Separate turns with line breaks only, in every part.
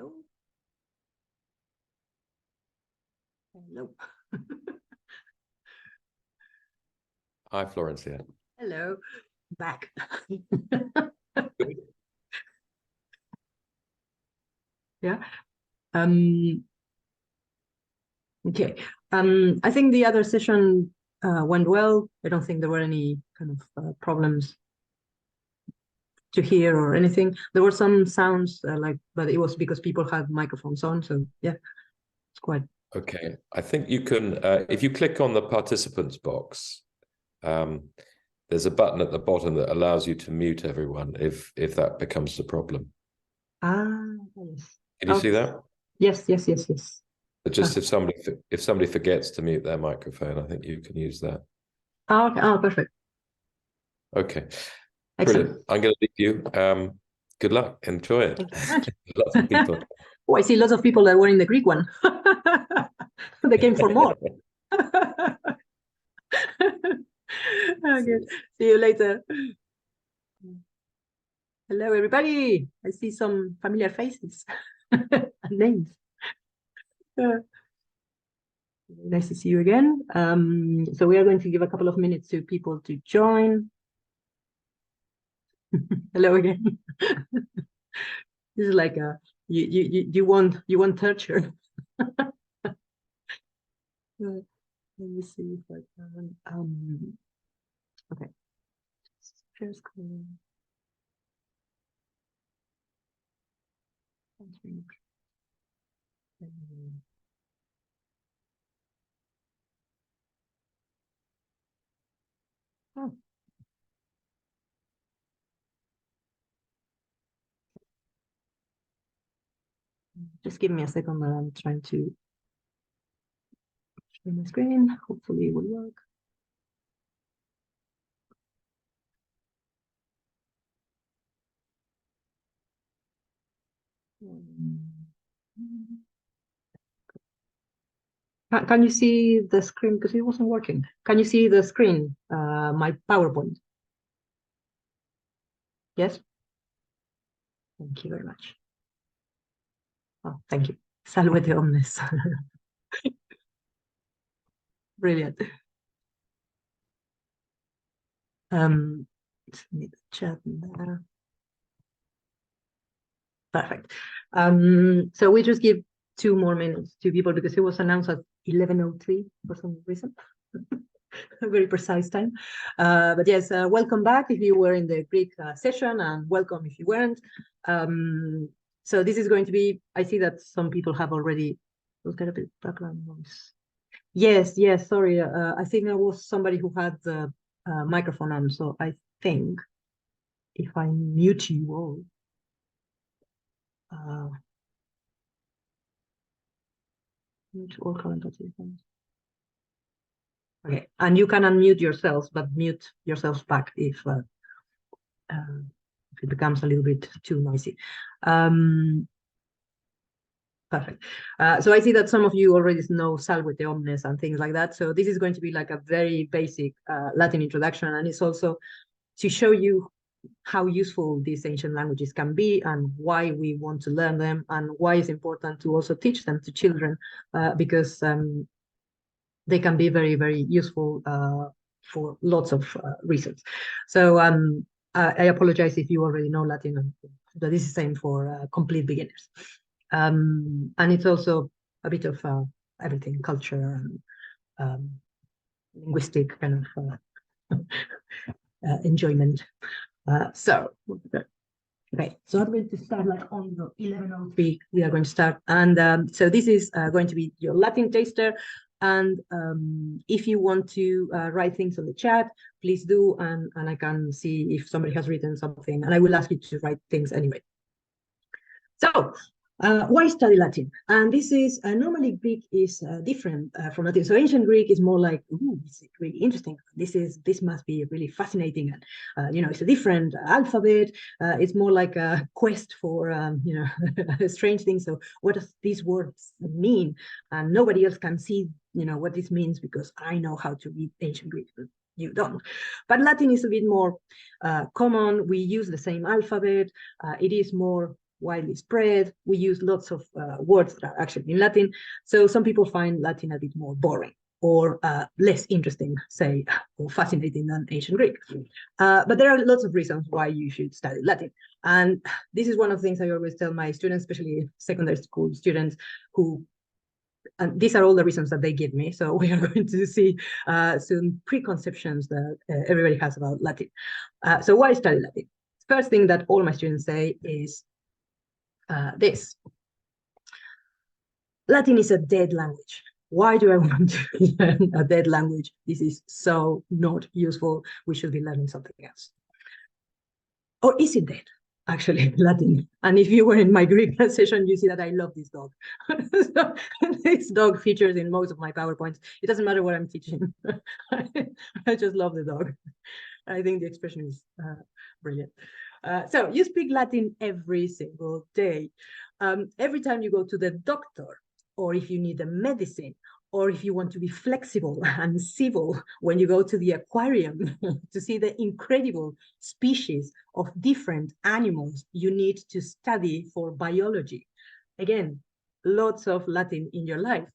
Hello. Hello.
Hi, Florencia.
Hello. Back. Yeah. Okay. I think the other session went well. I don't think there were any kind of problems to hear or anything. There were some sounds but it was because people had microphones on. So yeah, it's quite.
Okay. I think you can, if you click on the participants box, there's a button at the bottom that allows you to mute everyone if that becomes a problem.
Yes.
Can you see that?
Yes.
But just if somebody forgets to mute their microphone, I think you can use that.
Okay. Oh, perfect.
Okay.
Excellent.
Brilliant. I'm going to leave you. Good luck. Enjoy it.
Thank you very much.
Lots of people.
Oh, I see lots of people that were in the Greek one. They came for more. Good. See you later. Hello, everybody. I see some familiar faces and names. Nice to see you again. So we are going to give a couple of minutes to people to join. Hello again. This is like you want torture. Let me see if I can. Okay. Share screen. Oh. Just give me a second while I'm trying to share my screen. Hopefully it will work. Can you see the screen? Because it wasn't working. Can you see the screen, my PowerPoint? Yes? Thank you very much. Oh, thank you. Salve de omnes. Brilliant. Just need to chat there. Perfect. So we just give 2 more minutes to people because it was announced at 11:03 for some reason. A very precise time. But yes, welcome back if you were in the Greek session, and welcome if you weren't. So this is going to be, I see that some people have already, we'll get a bit background noise. Yes, sorry. I think there was somebody who had the microphone on, so I think if I mute you all, mute all current participants. Okay, and you can unmute yourselves, but mute yourselves back if it becomes a little bit too noisy. Perfect. So I see that some of you already know Salve de Omnes and things like that. So this is going to be like a very basic Latin introduction, and it's also to show you how useful these ancient languages can be and why we want to learn them and why it's important to also teach them to children because they can be very, very useful for lots of reasons. So I apologize if you already know Latin, but this is the same for complete beginners. And it's also a bit of everything, culture and linguistic kind of enjoyment. Okay, so I'm going to start like on the 11:03. We are going to start, and so this is going to be your Latin taster. And if you want to write things on the chat, please do, and I can see if somebody has written something, and I will ask you to write things anyway. So why study Latin? And this is normally Greek is different from Latin. So ancient Greek is more like, ooh, it's really interesting. This must be really fascinating, and it's a different alphabet. It's more like a quest for strange things. So what does these words mean? And nobody else can see what this means because I know how to read ancient Greek. But you don't. But Latin is a bit more common. We use the same alphabet. It is more widely spread. We use lots of words that are actually in Latin. So some people find Latin a bit more boring or less interesting, say, or fascinating than ancient Greek. But there are lots of reasons why you should study Latin. And this is one of the things I always tell my students, especially secondary school students, who, and these are all the reasons that they give me. So we are going to see some preconceptions that everybody has about Latin. So why study Latin? First thing that all my students say is this. Latin is a dead language. Why do I want to learn a dead language? This is so not useful. We should be learning something else. Or is it dead, actually, Latin? And if you were in my Greek session, you see that I love this dog. So, this dog features in most of my PowerPoints. It doesn't matter what I'm teaching. I just love the dog. I think the expression is brilliant. So you speak Latin every single day. Every time you go to the doctor, or if you need a medicine, or if you want to be flexible and civil when you go to the aquarium to see the incredible species of different animals you need to study for biology. Again, lots of Latin in your life.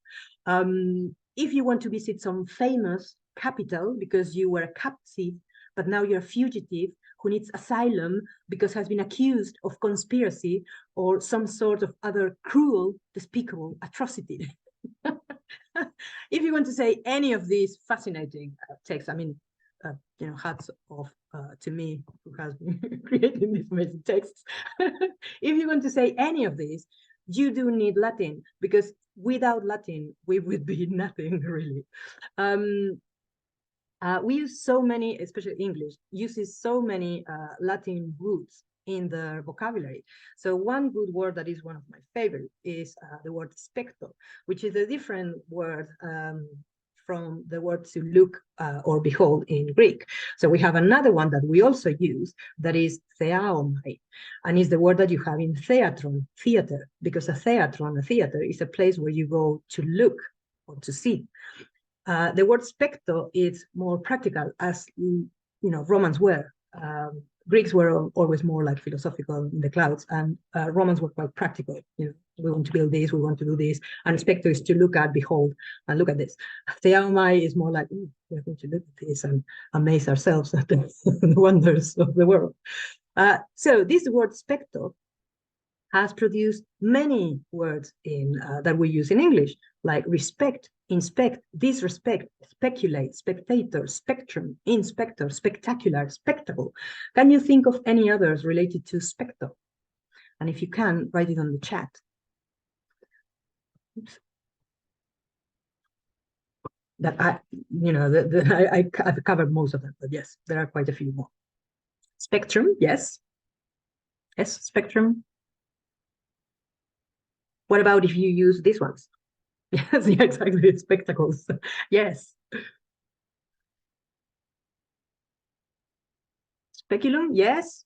If you want to visit some famous capital because you were a captive, but now you're a fugitive who needs asylum because has been accused of conspiracy or some sort of other cruel, despicable atrocity. If you want to say any of these fascinating texts, I mean, hats off to me who has been creating these amazing texts. If you want to say any of these, you do need Latin, because without Latin, we would be nothing really. We use so many, especially English, uses so many Latin roots in the vocabulary. So one good word that is one of my favorite is the word specto, which is a different word from the word to look or behold in Greek. So we have another one that we also use that is theaomai, and is the word that you have in theatron, theater, because a theatron, a theater, is a place where you go to look or to see. The word specto is more practical, as Romans were. Greeks were always more like philosophical in the clouds, and Romans were quite practical. We want to build this, we want to do this, and specto is to look at, behold, and look at this. Theaomai is more like, we're going to look at this and amaze ourselves at the wonders of the world. So this word specto has produced many words that we use in English, like respect, inspect, disrespect, speculate, spectator, spectrum, inspector, spectacular, spectacle. Can you think of any others related to specto? And if you can, write it on the chat. Oops. That I've covered most of them, but yes, there are quite a few more. Spectrum, yes. Yes, spectrum. What about if you use these ones? Yes, yeah, exactly, spectacles. Yes. Speculum, yes.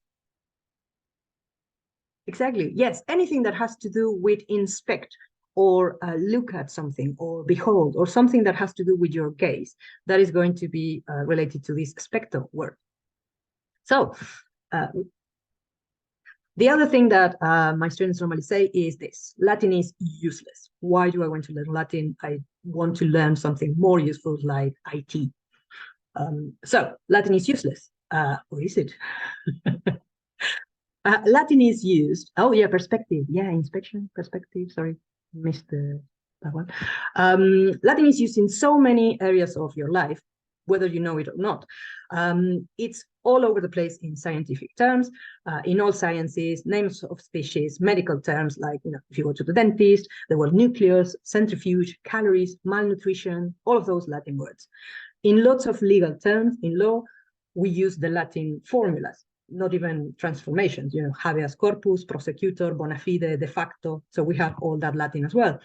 Exactly, yes. Anything that has to do with inspect or look at something or behold or something that has to do with your gaze, that is going to be related to this specto word. So the other thing that my students normally say is this: Latin is useless. Why do I want to learn Latin? I want to learn something more useful like IT. So Latin is useless. Or is it? Latin is used. Oh yeah, perspective. Yeah, inspection, perspective. Sorry, missed that one. Latin is used in so many areas of your life, whether you know it or not. It's all over the place in scientific terms, in all sciences, names of species, medical terms like, if you go to the dentist, the word nucleus, centrifuge, calories, malnutrition, all of those Latin words. In lots of legal terms, in law, we use the Latin formulas, not even transformations, habeas corpus, prosecutor, bona fide, de facto. So we have all that Latin as well.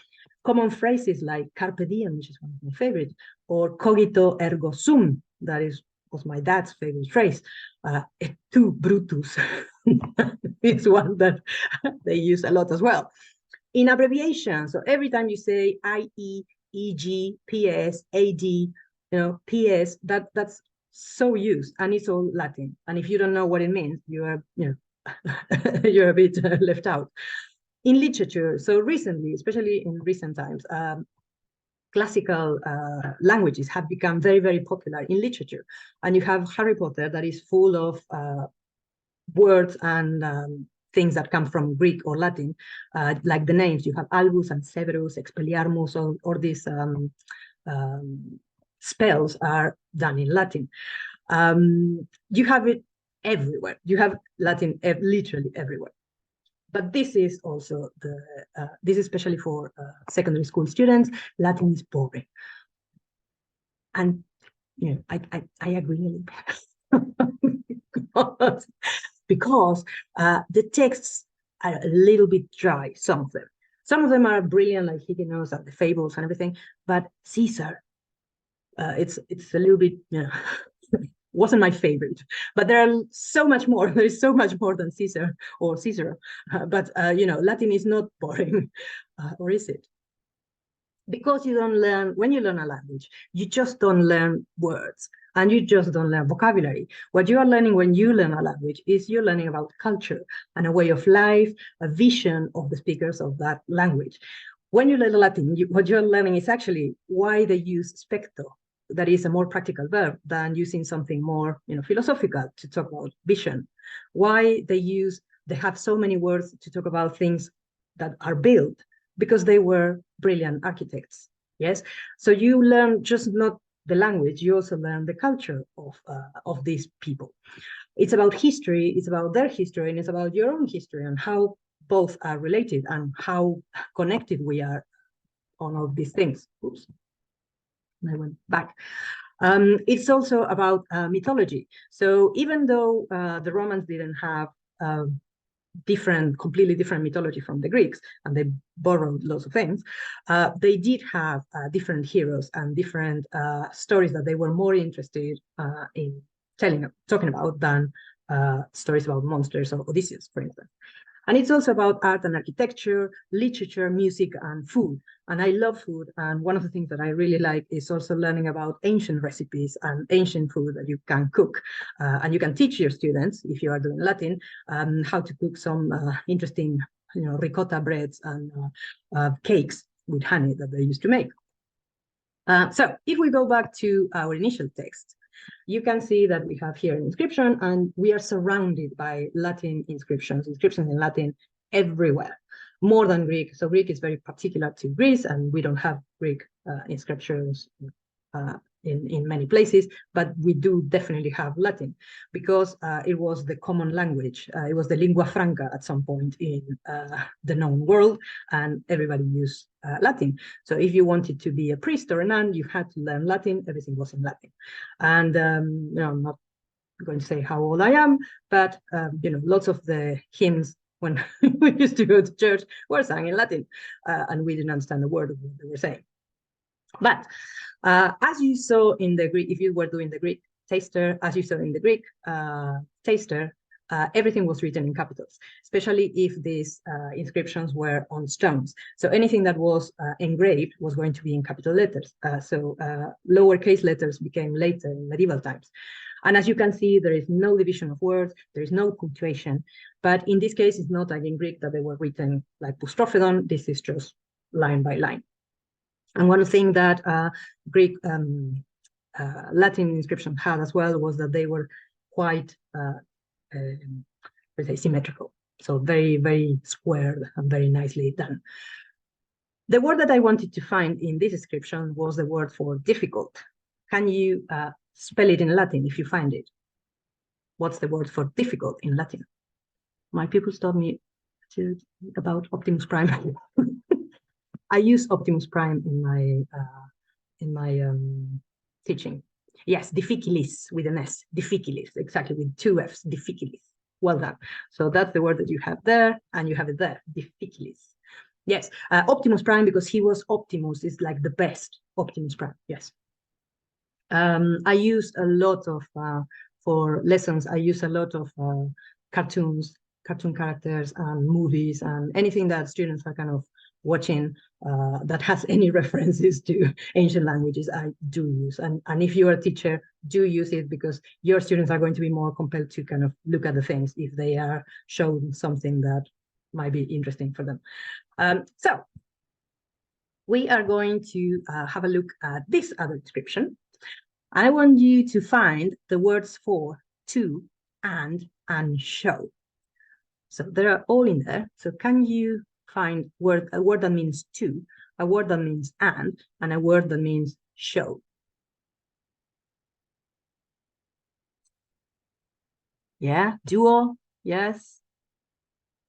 Common phrases like carpe diem, which is one of my favorites, or cogito ergo sum, that was my dad's favorite phrase. Et tu Brutus is one that they use a lot as well. In abbreviations, so every time you say IE, EG, PS, AD, PS, that's so used, and it's all Latin. And if you don't know what it means, you are, you're a bit left out. In literature, so recently, especially in recent times, classical languages have become very, very popular in literature. And you have Harry Potter that is full of words and things that come from Greek or Latin, like the names. You have Albus and Severus, Expelliarmus, or these spells are done in Latin. You have it everywhere. You have Latin literally everywhere. But this is also this is especially for secondary school students. Latin is boring, and you know I agree because the texts are a little bit dry. Some of them are brilliant, like Hyginus and the fables and everything. But Caesar, it's a little bit, you know, wasn't my favorite, but there are so much more. There is so much more than Caesar or Cicero. But you know, Latin is not boring, or is it? Because you don't learn, when you learn a language, you just don't learn words and you just don't learn vocabulary. What you are learning when you learn a language is you're learning about culture and a way of life, a vision of the speakers of that language. When you learn Latin, what you're learning is actually why they use specto. That is a more practical verb than using something more, you know, philosophical to talk about vision. Why they have so many words to talk about things that are built, because they were brilliant architects. Yes, so you learn just not the language, you also learn the culture of these people. It's about history, it's about their history, and it's about your own history and how both are related and how connected we are on all these things. Oops. I went back. It's also about mythology. So even though the Romans didn't have completely different mythology from the Greeks, and they borrowed lots of things, they did have different heroes and different stories that they were more interested in talking about than stories about monsters or Odysseus, for instance. And it's also about art and architecture, literature, music, and food. And I love food. And one of the things that I really like is also learning about ancient recipes and ancient food that you can cook. And you can teach your students, if you are doing Latin, how to cook some interesting, you know, ricotta breads and cakes with honey that they used to make. So if we go back to our initial text, you can see that we have here an inscription, and we are surrounded by Latin inscriptions in Latin everywhere, more than Greek. So Greek is very particular to Greece, and we don't have Greek inscriptions in many places, but we do definitely have Latin, because it was the common language. It was the lingua franca at some point in the known world, and everybody used Latin. So if you wanted to be a priest or a nun, you had to learn Latin. Everything was in Latin. And you know, I'm not going to say how old I am, but you know, lots of the hymns when we used to go to church were sung in Latin, and we didn't understand a word of what they were saying. But as you saw in the Greek, if you were doing the Greek taster, as you saw in the Greek taster, everything was written in capitals, especially if these inscriptions were on stones. So anything that was engraved was going to be in capital letters. So lowercase letters became later in medieval times. And as you can see, there is no division of words, there is no punctuation. But in this case, it's not like in Greek that they were written like boustrophodon. This is just line by line. And one thing that Greek Latin inscription had as well was that they were quite, let's say, symmetrical. So very, very squared and very nicely done. The word that I wanted to find in this inscription was the word for difficult. Can you spell it in Latin if you find it? What's the word for difficult in Latin? My pupils told me about Optimus Prime. I use Optimus Prime in my teaching. Yes, difficilis with an S, difficilis, exactly, with 2 Fs, difficilis. Well done. So that's the word that you have there, and you have it there, difficilis. Yes, Optimus Prime, because he was Optimus, is like the best Optimus Prime, yes. I use a lot of, for lessons, I use a lot of cartoon characters and movies and anything that students are kind of watching that has any references to ancient languages, I do use. And if you're a teacher, do use it, because your students are going to be more compelled to kind of look at the things if they are shown something that might be interesting for them. So we are going to have a look at this other description. I want you to find the words for to, and show. So they are all in there. So can you find a word that means to, a word that means and a word that means show? Yeah, duo, yes,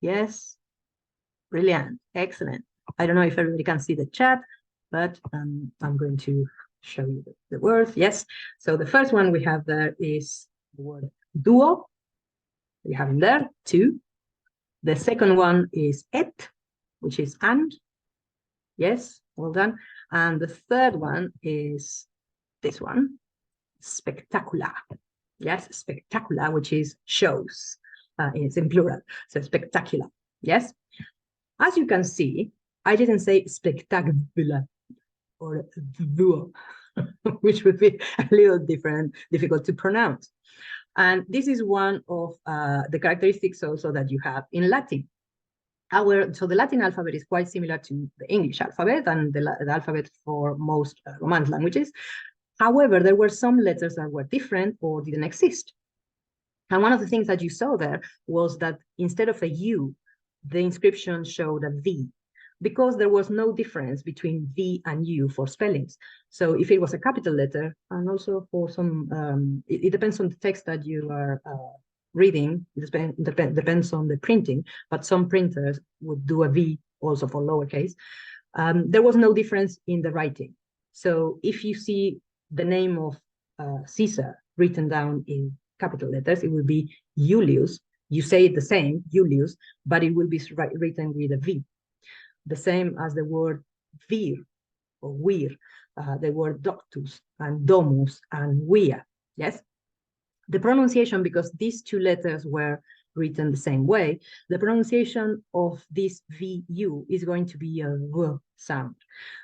yes, brilliant, excellent. I don't know if everybody can see the chat, but I'm going to show you the words. Yes, so the first one we have there is the word duo. We have in there, two. The second one is et, which is and. Yes, well done. And the third one is this one, spectacular. Yes, spectacular, which is shows. It's in plural, so spectacular. Yes. As you can see, I didn't say spectacular or duo, which would be a little difficult to pronounce. And this is one of the characteristics also that you have in Latin. So the Latin alphabet is quite similar to the English alphabet and the alphabet for most Romance languages. However, there were some letters that were different or didn't exist. And one of the things that you saw there was that instead of a U, the inscription showed a V, because there was no difference between V and U for spellings. So if it was a capital letter, and also for some, it depends on the text that you are reading, it depends on the printing, but some printers would do a V also for lowercase. There was no difference in the writing. So if you see the name of Caesar written down in capital letters, it will be Julius. You say it the same, Julius, but it will be written with a V. The same as the word vir or wir, the word doctus and domus and via. Yes. The pronunciation, because these two letters were written the same way, the pronunciation of this VU is going to be a V sound.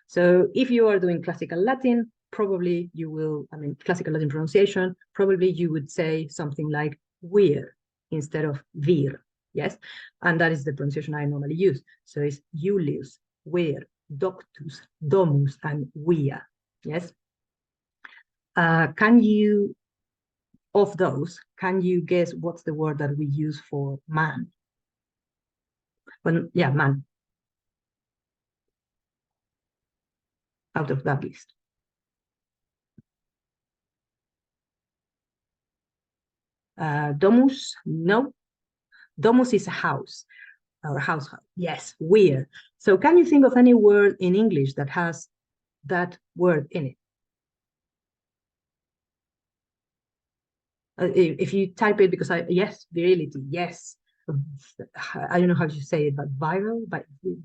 So if you are doing classical Latin, probably you will, classical Latin pronunciation, probably you would say something like wir instead of vir. Yes, and that is the pronunciation I normally use. So it's Julius, vir, doctus, domus, and via. Yes. Of those, can you guess what's the word that we use for man? Yeah, man. Out of that list. Domus, no. Domus is a house, or household. Yes, weird. So can you think of any word in English that has that word in it? If you type it, because yes, virility, yes. I don't know how to say it, but viral,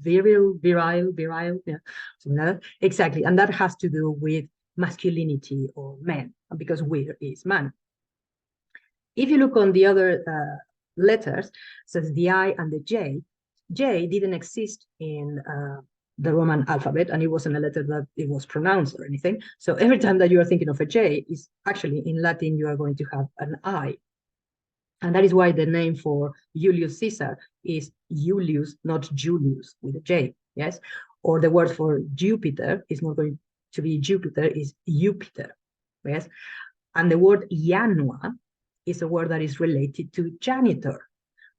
virile, yeah, something like that. Exactly, and that has to do with masculinity or men, because wir is man. If you look on the other letters, so the I and the J didn't exist in the Roman alphabet, and it wasn't a letter that it was pronounced or anything. So every time that you are thinking of a J, is actually in Latin, you are going to have an I. And that is why the name for Julius Caesar is Julius, not Julius, with a J, yes? Or the word for Jupiter is not going to be Jupiter, is Jupiter, yes? And the word Janua is a word that is related to janitor.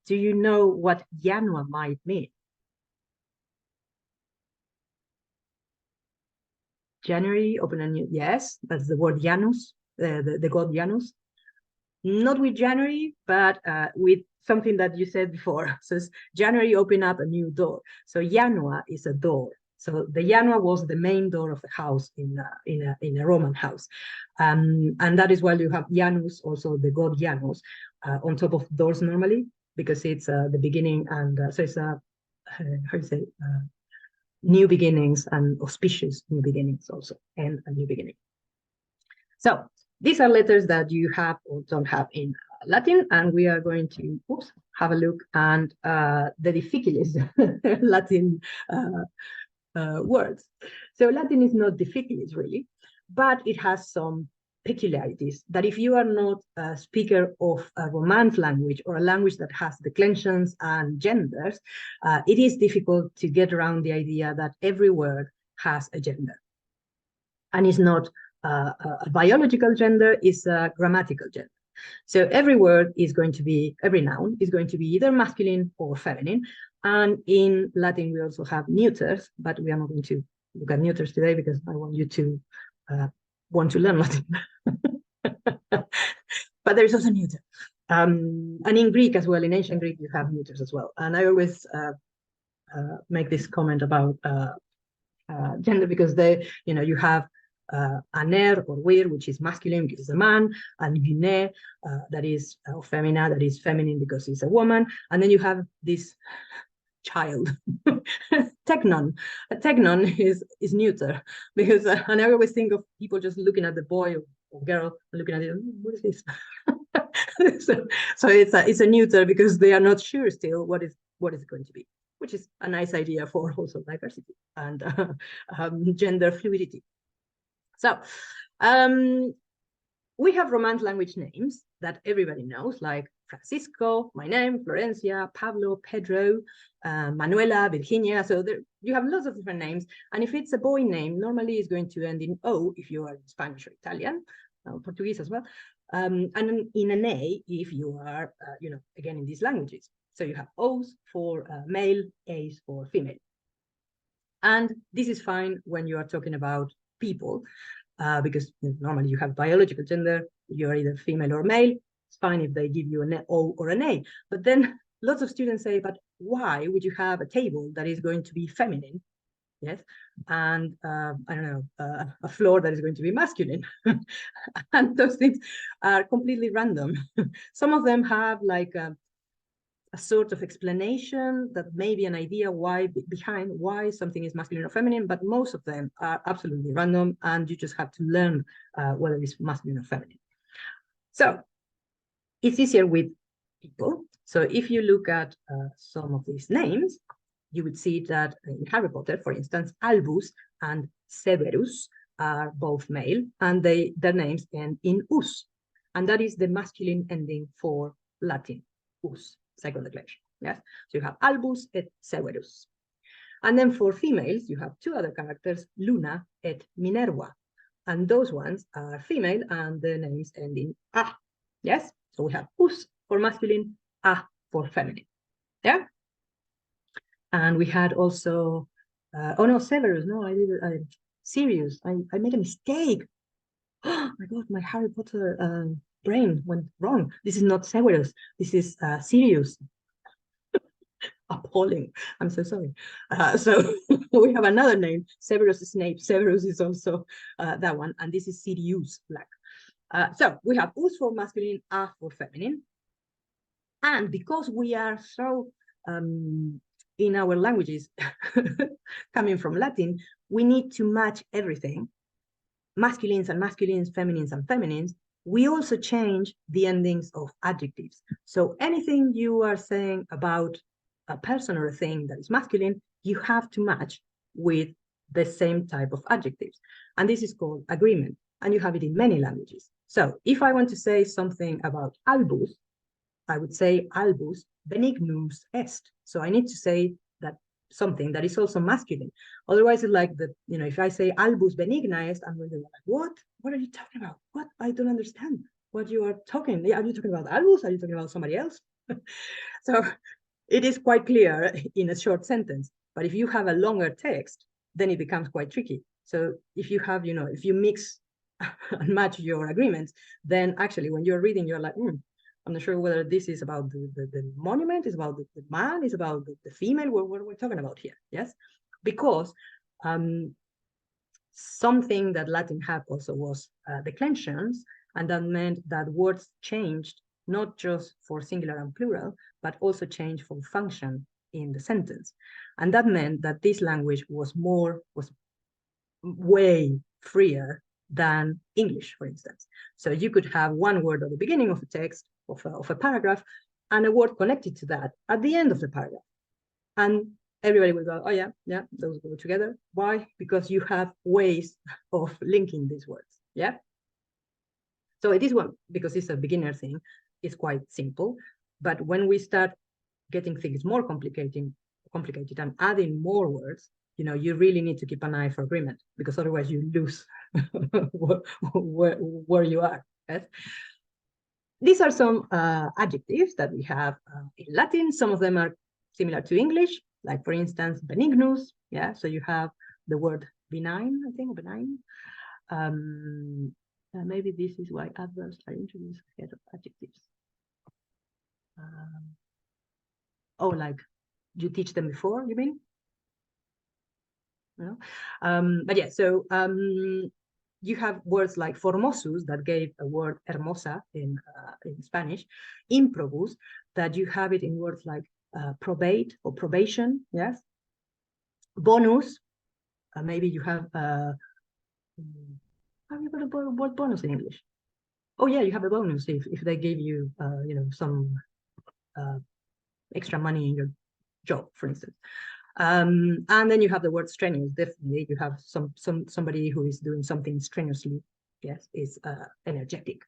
Do you know what Janua might mean? January, open a new, yes, that's the word Janus, the god Janus. Not with January, but with something that you said before. So it's January, open up a new door. So Janua is a door. So the Janua was the main door of the house in a Roman house. And that is why you have Janus, also the god Janus, on top of doors normally, because it's the beginning, and so it's a, how do you say, new beginnings and auspicious new beginnings also, and a new beginning. So these are letters that you have or don't have in Latin, and we are going to have a look at the difficiles Latin words. So Latin is not difficult really, but it has some peculiarities that if you are not a speaker of a Romance language or a language that has declensions and genders, it is difficult to get around the idea that every word has a gender. And it's not a biological gender, it's a grammatical gender. So every word is going to be, every noun is going to be either masculine or feminine. And in Latin, we also have neuters, but we are not going to look at neuters today because I want you to want to learn Latin. But there is also neuter. And in Greek as well, in ancient Greek, you have neuters as well. And I always make this comment about gender because they, you have aner or wir, which is masculine because it's a man, and gune, that is femina, that is feminine because it's a woman. And then you have this child, teknon. A teknon is neuter because, and I always think of people just looking at the boy or girl and looking at it, what is this? so it's a neuter because they are not sure still what is it going to be, which is a nice idea for also diversity and gender fluidity. So we have Romance language names that everybody knows, like Francisco, my name, Florencia, Pablo, Pedro, Manuela, Virginia. So you have lots of different names. And if it's a boy name, normally it's going to end in O if you are Spanish or Italian, Portuguese as well. And in an A if you are, again, in these languages. So you have O's for male, A's for female. And this is fine when you are talking about people, because normally you have biological gender, you're either female or male. It's fine if they give you an O or an A. But then lots of students say, but why would you have a table that is going to be feminine? Yes. And I don't know, a floor that is going to be masculine. And those things are completely random. Some of them have like a sort of explanation that may be an idea behind why something is masculine or feminine, but most of them are absolutely random, and you just have to learn whether it's masculine or feminine. So it's easier with people. So if you look at some of these names, you would see that in Harry Potter, for instance, Albus and Severus are both male, and their names end in us, and that is the masculine ending for Latin, us. Second declension, yes? So you have Albus et Severus. And then for females, you have two other characters, Luna et Minerva. And those ones are female and the names end in A, yes? So we have us for masculine, A for feminine, yeah? And we had also, oh no, Severus, no, I did Sirius, I made a mistake. Oh my God, my Harry Potter brain went wrong. This is not Severus, this is Sirius. Appalling, I'm so sorry. So we have another name, Severus Snape. Severus is also that one, and this is Sirius Black. So we have us for masculine, A for feminine. And because we are so, in our languages, coming from Latin, we need to match everything. Masculines and masculines, feminines and feminines. We also change the endings of adjectives. So anything you are saying about a person or a thing that is masculine, you have to match with the same type of adjectives. And this is called agreement. And you have it in many languages. So if I want to say something about Albus, I would say Albus benignus est. So I need to say that something that is also masculine. Otherwise, it's like if I say Albus benigna est, I'm going to be like, what? What are you talking about? What? I don't understand what you are talking. Are you talking about Albus? Are you talking about somebody else? So it is quite clear in a short sentence. But if you have a longer text, then it becomes quite tricky. So if you have, if you mix and match your agreements, then actually when you're reading, you're like, I'm not sure whether this is about the monument, is about the man, is about the female, what we're talking about here, yes? Because something that Latin had also was declensions, and that meant that words changed not just for singular and plural, but also changed for function in the sentence. And that meant that this language was way freer than English, for instance. So you could have one word at the beginning of a text, of a paragraph, and a word connected to that at the end of the paragraph. And everybody will go, oh yeah, those go together. Why? Because you have ways of linking these words, yeah? So this one, because it's a beginner thing, is quite simple. But when we start getting things more complicated and adding more words, you really need to keep an eye for agreement, because otherwise you lose where you are. Yes? These are some adjectives that we have in Latin. Some of them are similar to English, like for instance, benignus. Yeah, so you have the word benign, I think, benign. Maybe this is why adverbs are introduced ahead of adjectives. Oh, like you teach them before, you mean? No? But yeah, so you have words like formosus that gave a word hermosa in Spanish, improbus, that you have it in words like probate or probation, yes? Bonus, maybe you have, how do you put a word bonus in English? Oh yeah, you have a bonus if they give you, some extra money in your job, for instance. And then you have the word strenuous. Definitely, you have somebody who is doing something strenuously. Yes, is energetic.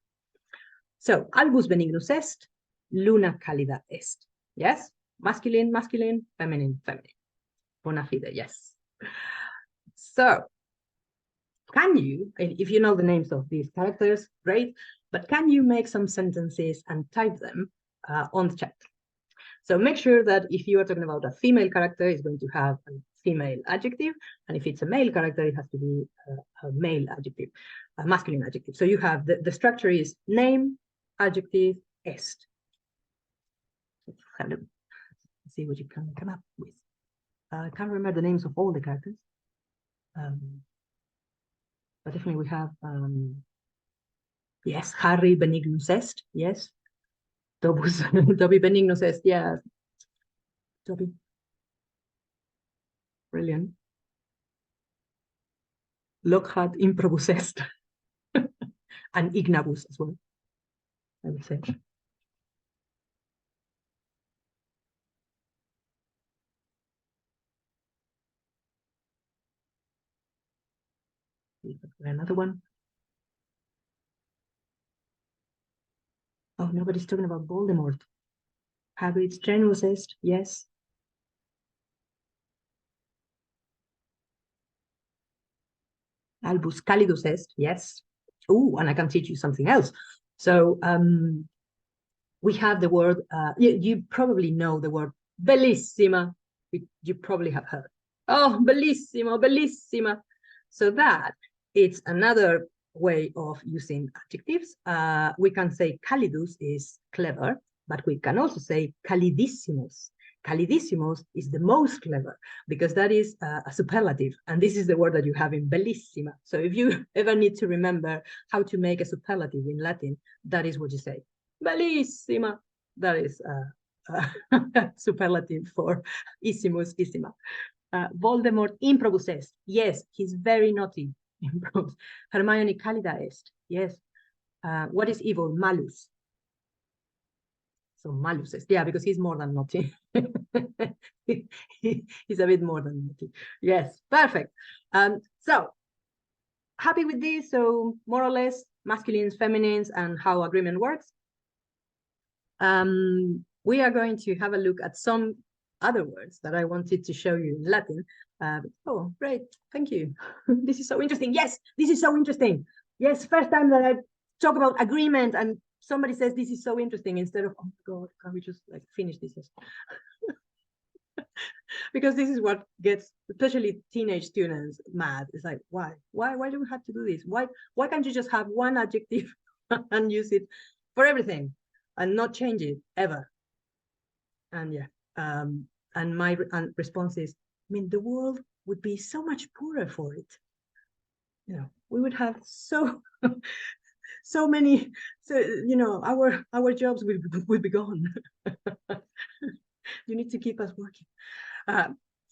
So, albus benignus est, luna cálida est. Yes, masculine, feminine. Bona fide, yes. So, can you, if you know the names of these characters, great, but can you make some sentences and type them on the chat? So make sure that if you are talking about a female character, it's going to have a female adjective. And if it's a male character, it has to be a male adjective, a masculine adjective. So you have the structure is name, adjective, est. Let's see what you can come up with. I can't remember the names of all the characters. But definitely we have, yes, Harry benignus est, yes. Dobby benignus est, yeah. Dobby. Brilliant. Lockhart improbus est. And ignavus as well, I would say. Another one. Oh, nobody's talking about Voldemort. Hagrid strenuous est, yes. Albus calidus est, yes. Oh, and I can teach you something else. So we have the word, you probably know the word bellissima. You probably have heard. Oh, bellissimo, bellissima. So that it's another way of using adjectives. We can say calidus is clever, but we can also say calidissimus. Calidissimus is the most clever because that is a superlative. And this is the word that you have in bellissima. So if you ever need to remember how to make a superlative in Latin, that is what you say. Bellissima. That is superlative for issimus, issima. Voldemort improbus est. Yes, he's very naughty. Improbus. Hermione cálida est. Yes. What is evil? Malus. So malus est. Yeah, because he's more than naughty. He's a bit more than naughty. Yes, perfect. So happy with this? So more or less masculines, feminines, and how agreement works. We are going to have a look at some other words that I wanted to show you in Latin. Oh, great. Thank you. This is so interesting. Yes, this is so interesting. Yes, first time that I talk about agreement and somebody says this is so interesting instead of, oh my God, can we just like finish this? Because this is what gets especially teenage students mad. It's like, why do we have to do this? Why can't you just have one adjective and use it for everything and not change it ever? And yeah, and my response is, I mean, the world would be so much poorer for it. You know, we would have so many, our jobs would be gone. You need to keep us working.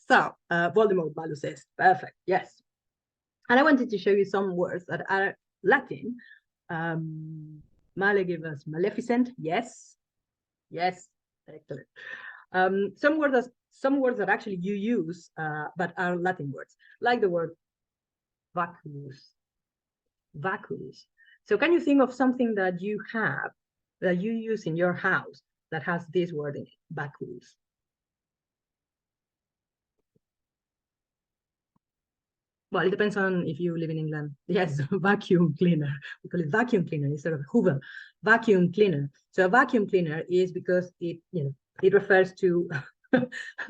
So Voldemort malus est. Perfect. Yes. And I wanted to show you some words that are Latin. Male give us maleficent. Yes. Yes. Excellent. Some words that actually you use, but are Latin words, like the word vacuous. Vacuous. So can you think of something that you have, that you use in your house that has this word in it, vacuous? Well, it depends on if you live in England. Yes, vacuum cleaner. We call it vacuum cleaner instead of Hoover. Vacuum cleaner. So a vacuum cleaner is because it refers to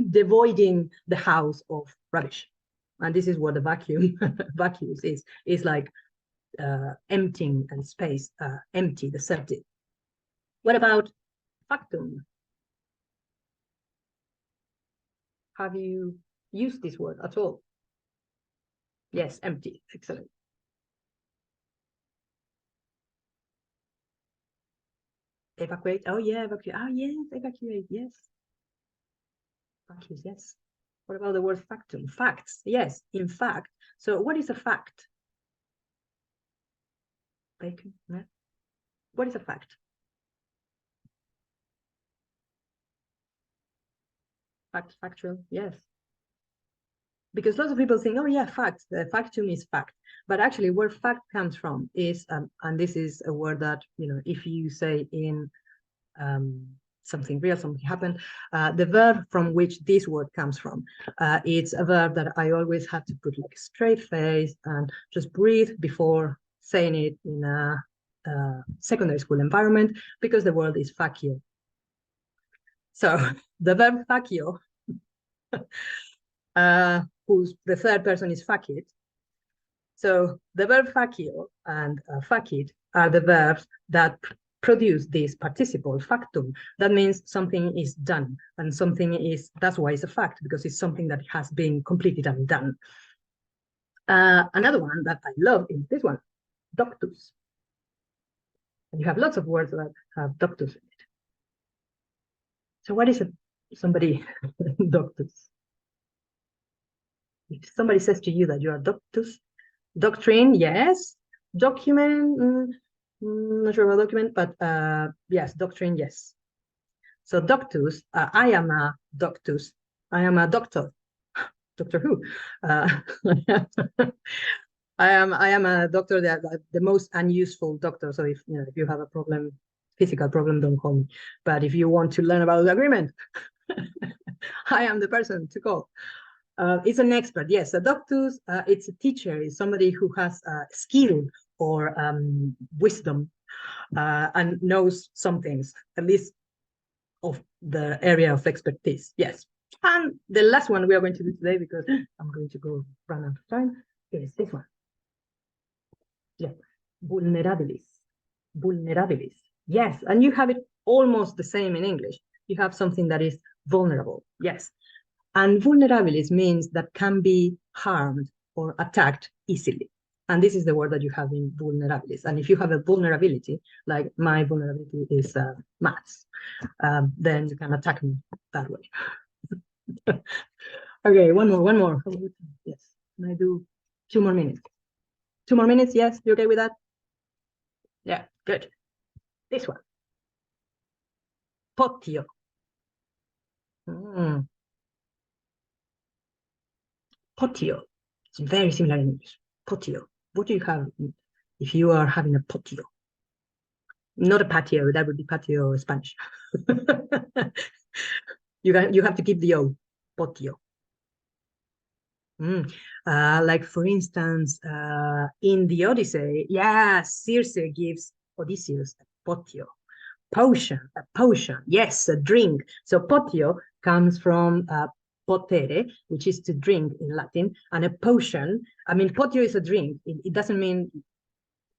devoiding the house of rubbish. And this is what the vacuums is like emptying and space, empty, deserted. What about factum? Have you used this word at all? Yes, empty. Excellent. Evacuate. Oh yeah, evacuate. Oh yes, evacuate. Yes. Vacuous. Yes. What about the word factum? Facts. Yes. In fact. So what is a fact? Bacon. Yeah. What is a fact? Fact. Factual. Yes. Because lots of people think, oh yeah, fact. The factum is fact. But actually, where fact comes from is, and this is a word that if you say in something real, something happened, the verb from which this word comes from, it's a verb that I always have to put like a straight face and just breathe before saying it in a secondary school environment, because the word is facio. So the verb facio, whose the third person is facit. So the verb facio and facit are the verbs that produce this participle factum. That means something is done, and something is, that's why it's a fact, because it's something that has been completed and done. Another one that I love is this one, doctus. And you have lots of words that have doctus in it. So what is somebody doctus? If somebody says to you that you are doctus, doctrine, yes. Document, not sure about document, but yes, doctrine, yes. So doctus, I am a doctus. I am a doctor. Doctor Who? I am a doctor, that the most unuseful doctor. So if you have a problem, physical problem, don't call me. But if you want to learn about the agreement, I am the person to call. It's an expert, yes. A doctus, it's a teacher, it's somebody who has skill or wisdom and knows some things, at least of the area of expertise, yes. And the last one we are going to do today, because I'm going to go run out of time, is this one. Yeah, vulnerabilis. Vulnerabilis. Yes, and you have it almost the same in English. You have something that is vulnerable, yes. And vulnerabilis means that can be harmed or attacked easily. And this is the word that you have in vulnerabilis. And if you have a vulnerability, like my vulnerability is maths, then you can attack me that way. Okay, one more. Yes, can I do 2 more minutes? 2 more minutes, yes? You okay with that? Yeah, good. This one. Potio. Potio. It's very similar in English. Potio. What do you have if you are having a potio? Not a patio, that would be patio Spanish. You have to keep the O, potio. Like for instance, in the Odyssey, Circe gives Odysseus a potio. Potion, a potion, yes, a drink. So potio comes from potere, which is to drink in Latin, and a potion, I mean, potio is a drink. It doesn't mean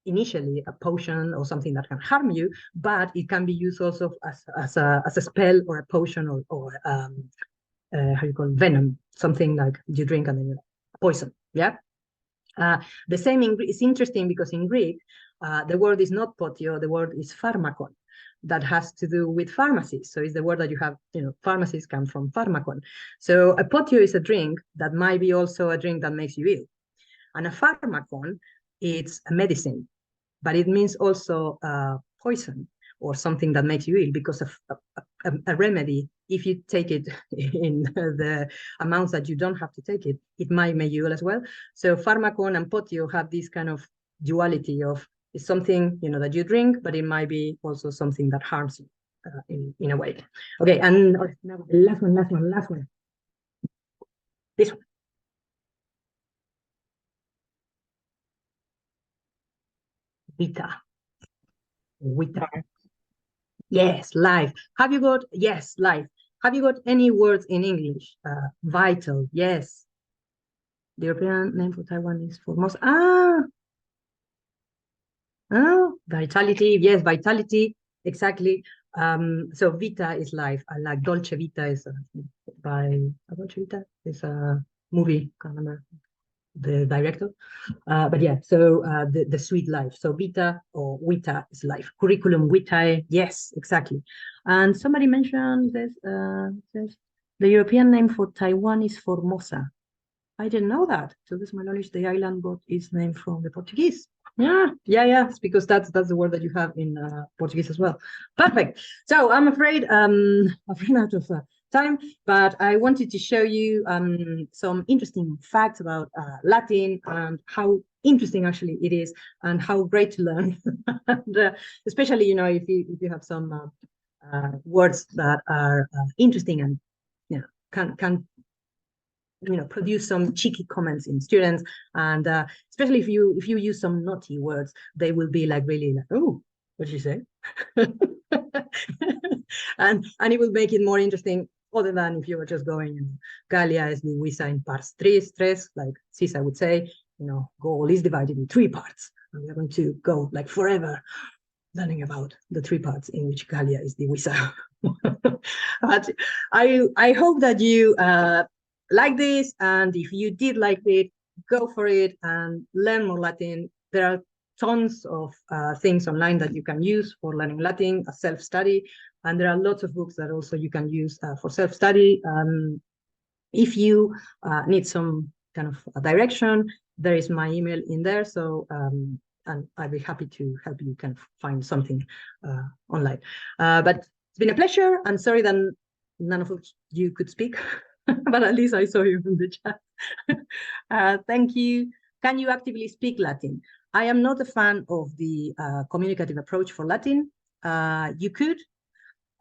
initially a potion or something that can harm you, but it can be used also as a spell or a potion or how you call it, venom, something like you drink and then you poison. Yeah. The same in Greek. It's interesting because in Greek, the word is not potio, the word is pharmakon. That has to do with pharmacies. So it's the word that you have, pharmacies come from pharmakon. So a potio is a drink that might be also a drink that makes you ill. And a pharmakon, it's a medicine, but it means also poison or something that makes you ill, because of a remedy, if you take it in the amounts that you don't have to take it, it might make you ill as well. So pharmakon and potio have this kind of duality of, it's something, you know, that you drink, but it might be also something that harms you in a way. Okay, and now the last one. This one. Vita. Yes, life. Have you got, yes, life. Have you got any words in English? Vital, yes. The European name for Taiwan is Formosa. Vitality, yes, vitality, exactly. So Vita is life. I like Dolce Vita is by Dolce Vita is a movie, can't remember the director. But yeah, so the sweet life. So Vita or Vita is life. Curriculum vitae, yes, exactly. And somebody mentioned this, the European name for Taiwan is Formosa. I didn't know that. To this my knowledge, the island got its name from the Portuguese. Yeah. It's because that's the word that you have in Portuguese as well. Perfect. So I'm afraid I've run out of time, but I wanted to show you some interesting facts about Latin and how interesting actually it is and how great to learn. And, especially, you know, if you have some words that are interesting and, you know, can produce some cheeky comments in students, and especially if you use some naughty words, they will be like really like, oh, what did you say? and it will make it more interesting, other than if you were just going, you know, Gallia is divisa in parts tres, like Cisa would say, you know, Gaul is divided in 3 parts, and we're going to go like forever learning about the 3 parts in which Gallia is divisa. But I hope that you like this, and if you did like it, go for it and learn more Latin. There are tons of things online that you can use for learning Latin as self-study, and there are lots of books that also you can use for self-study. If you need some kind of direction, there is my email in there, so and I'd be happy to help you kind of find something online. But it's been a pleasure. I'm sorry that none of you could speak, but at least I saw you in the chat. Thank you. Can you actively speak Latin? I am not a fan of the communicative approach for Latin. You could,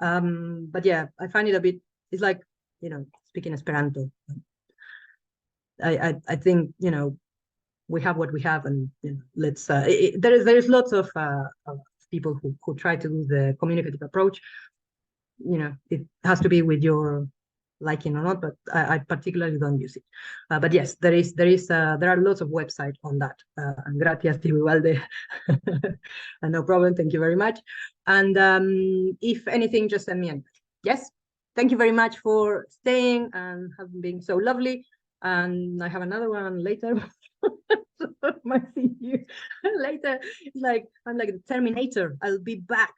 but yeah, I find it a bit, it's like, you know, speaking Esperanto. I think, you know, we have what we have, and you know, let's there's lots of people who try to do the communicative approach. You know, it has to be with your liking or not, but I particularly don't use it. But yes, there are lots of websites on that. And gracias, Tibualde. No problem. Thank you very much. And if anything, just send me an email. Yes. Thank you very much for staying and having been so lovely. And I have another one later. Might see you later. It's like I'm like the Terminator. I'll be back.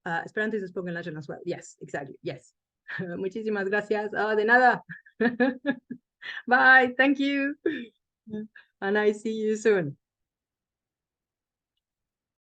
Esperanto is spoken Latin as well. Yes, exactly. Yes. Muchísimas gracias. Oh, de nada. Bye. Thank you. And I see you soon.